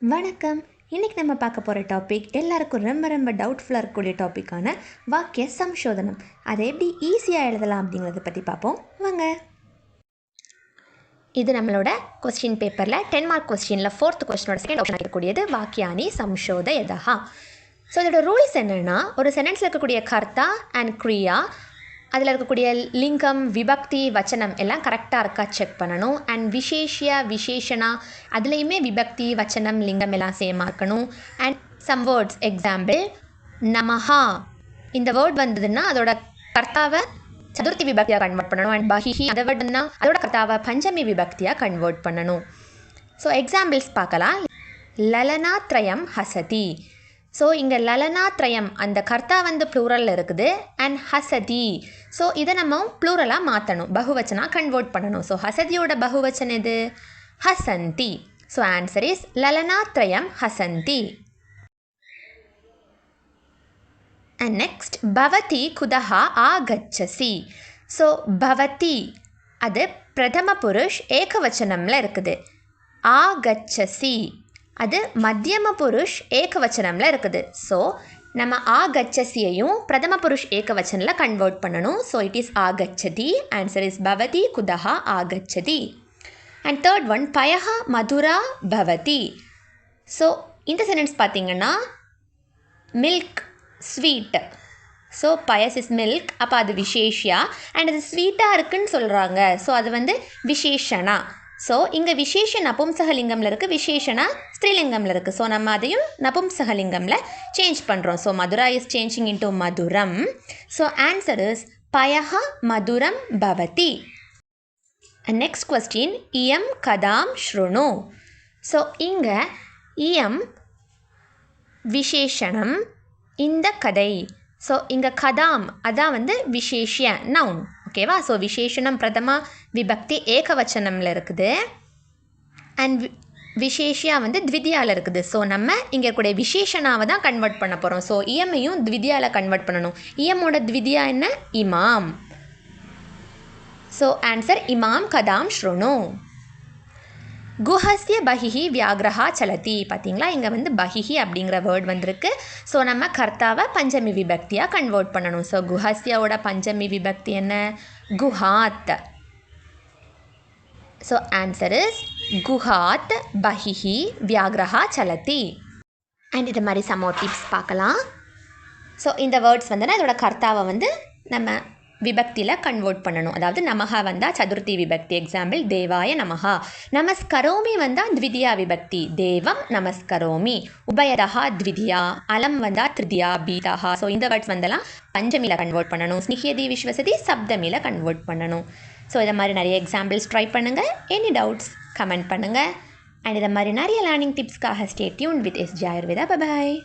வணக்கம். இன்றைக்கி நம்ம பார்க்க போகிற டாபிக் எல்லாருக்கும் ரொம்ப டவுட்ஃபுல்லாக இருக்கக்கூடிய டாப்பிக்கான வாக்கிய சம்சோதனம். அதை எப்படி ஈஸியாக எழுதலாம் அப்படிங்கிறத பற்றி பார்ப்போம் வாங்க. இது நம்மளோட கொஸ்டின் பேப்பரில் 10 மார்க் கொஸ்டினில் 4th கொஸ்டினோட செகண்ட் ஆப்ஷன் இருக்கக்கூடியது வாக்கியானி சம்சோதயதஹ. ஸோ இதோட ரூல்ஸ் என்னென்னா, ஒரு சென்டென்ஸில் இருக்கக்கூடிய கர்த்தா அண்ட் க்ரியா, அதில் இருக்கக்கூடிய லிங்கம், விபக்தி, வச்சனம் எல்லாம் கரெக்டாக இருக்கா செக் பண்ணணும். அண்ட் விசேஷியா, விசேஷனா அதுலேயுமே விபக்தி, வச்சனம், லிங்கம் எல்லாம் சேமாக இருக்கணும். அண்ட் சம் வேர்ட்ஸ், எக்ஸாம்பிள் நமஹா, இந்த வேர்ட் வந்ததுன்னா அதோட கர்த்தாவை சதுர்த்தி விபக்தியாக கன்வெர்ட் பண்ணணும். அண்ட் பஹிஹி அந்த வேர்டுன்னா அதோட கர்த்தாவை பஞ்சமி விபக்தியாக கன்வெர்ட் பண்ணணும். ஸோ எக்ஸாம்பிள்ஸ் பார்க்கலாம். லலனாத்ரயம் ஹசதி. ஸோ இங்கே லலனாத்ரயம் அந்த கர்த்தா வந்து ப்ளூரலில் இருக்குது. அண்ட் ஹசதி, ஸோ இதை நம்ம ப்ளூரலாக மாற்றணும், பகுவச்சனாக கன்வெர்ட் பண்ணணும். ஸோ ஹசதியோட பகுவச்சன் எது? ஹசந்தி. ஸோ ஆன்சர் இஸ் லலனாத்ரயம் ஹசந்தி. அண்ட் நெக்ஸ்ட் பவதி குதஹா ஆகச்சசி. ஸோ பவதி அது பிரதம புருஷ் ஏகவச்சனமில் இருக்குது. ஆகச்சசி அது மத்தியம புருஷ் ஏகவச்சனமில் இருக்குது. ஸோ நம்ம ஆகச்சசியையும் பிரதம புருஷ் ஏகவச்சனில் கன்வெர்ட் பண்ணணும். ஸோ இட் இஸ் ஆகச்சதி. ஆன்சர் இஸ் பவதி குதஹா ஆகச்சதி. அண்ட் தேர்ட் ஒன் பயஹா மதுரா பவதி. ஸோ இந்த சென்டென்ஸ் பார்த்திங்கன்னா மில்க் ஸ்வீட். ஸோ பயஸ் இஸ் மில்க், அப்போ அது விசேஷியா. அண்ட் அது ஸ்வீட்டாக இருக்குதுன்னு சொல்கிறாங்க. ஸோ அது வந்து விசேஷனா. ஸோ இங்கே விசேஷ நபும்சகலிங்கமில் இருக்குது, விசேஷனா ஸ்திரீலிங்கமில் இருக்குது. ஸோ நம்ம அதையும் நபும்சகலிங்கமில் சேஞ்ச் பண்ணுறோம். ஸோ மதுரா இஸ் சேஞ்சிங் இன்டு மதுரம். ஸோ ஆன்சர் இஸ் பயஹா மதுரம் பவதி. நெக்ஸ்ட் கொஸ்டின் இயம் கதாம் ஸ்ருணு. ஸோ இங்கே இயம் விசேஷனம், இந்த கதை. ஸோ இங்கே கதாம் அதான் வந்து விசேஷ நவுன், ஓகேவா? ஸோ விசேஷனம் பிரதமா விபக்தி ஏகவச்சனமில் இருக்குது. அண்ட் விசேஷியா வந்து த்விதியாவில் இருக்குது. ஸோ நம்ம இங்கே இருக்கக்கூடிய விசேஷனாவை தான் கன்வெர்ட் பண்ண போகிறோம். ஸோ இயமையும் த்விதியாவில் கன்வெர்ட் பண்ணணும். இயமோட த்விதியா என்ன? இமாம். ஸோ ஆன்சர் இமாம் கதாம் ஸ்ருணு. குஹஸ்ய பஹிஹி வியாக்ரஹா சலதி. பார்த்தீங்களா, இங்கே வந்து பஹிஹி அப்படிங்கிற வேர்ட் வந்திருக்கு. ஸோ நம்ம கர்த்தாவை பஞ்சமி விபக்தியாக கன்வெர்ட் பண்ணணும். ஸோ குஹஸ்யாவோட பஞ்சமி விபக்தி என்ன? குஹாத். ஸோ ஆன்சர் இஸ் குஹாத் பஹிஹி வியாக்ரஹா சலதி. அண்ட் இது மாதிரி சம் டிப்ஸ் பார்க்கலாம். ஸோ இந்த வேர்ட்ஸ் வந்துன்னா இதோட கர்த்தாவை வந்து நம்ம விபக்தியில் கன்வெர்ட் பண்ணணும். அதாவது நமஹா வந்தால் சதுர்த்தி விபக்தி, எக்ஸாம்பிள் தேவாய நமஹா. நமஸ்கரோமி வந்தால் த்விதியா விபக்தி, தேவம் நமஸ்கரோமி. உபயதஹா த்விதியா, அலம் வந்தால் த்ரிதியா பீதஹா. ஸோ இந்த வேர்ட்ஸ் வந்தெல்லாம் பஞ்சமியில் கன்வெர்ட் பண்ணணும். ஸ்னிஹ்யதி விஸ்வசதி சப்தமியில் கன்வெர்ட் பண்ணணும். ஸோ இதை மாதிரி நிறைய எக்ஸாம்பிள்ஸ் ட்ரை பண்ணுங்கள். எனி டவுட்ஸ் கமெண்ட் பண்ணுங்கள். அண்ட் இதை மாதிரி நிறைய லேர்னிங் டிப்ஸ்க்காக stay tuned with SG Ayurveda. Bye bye.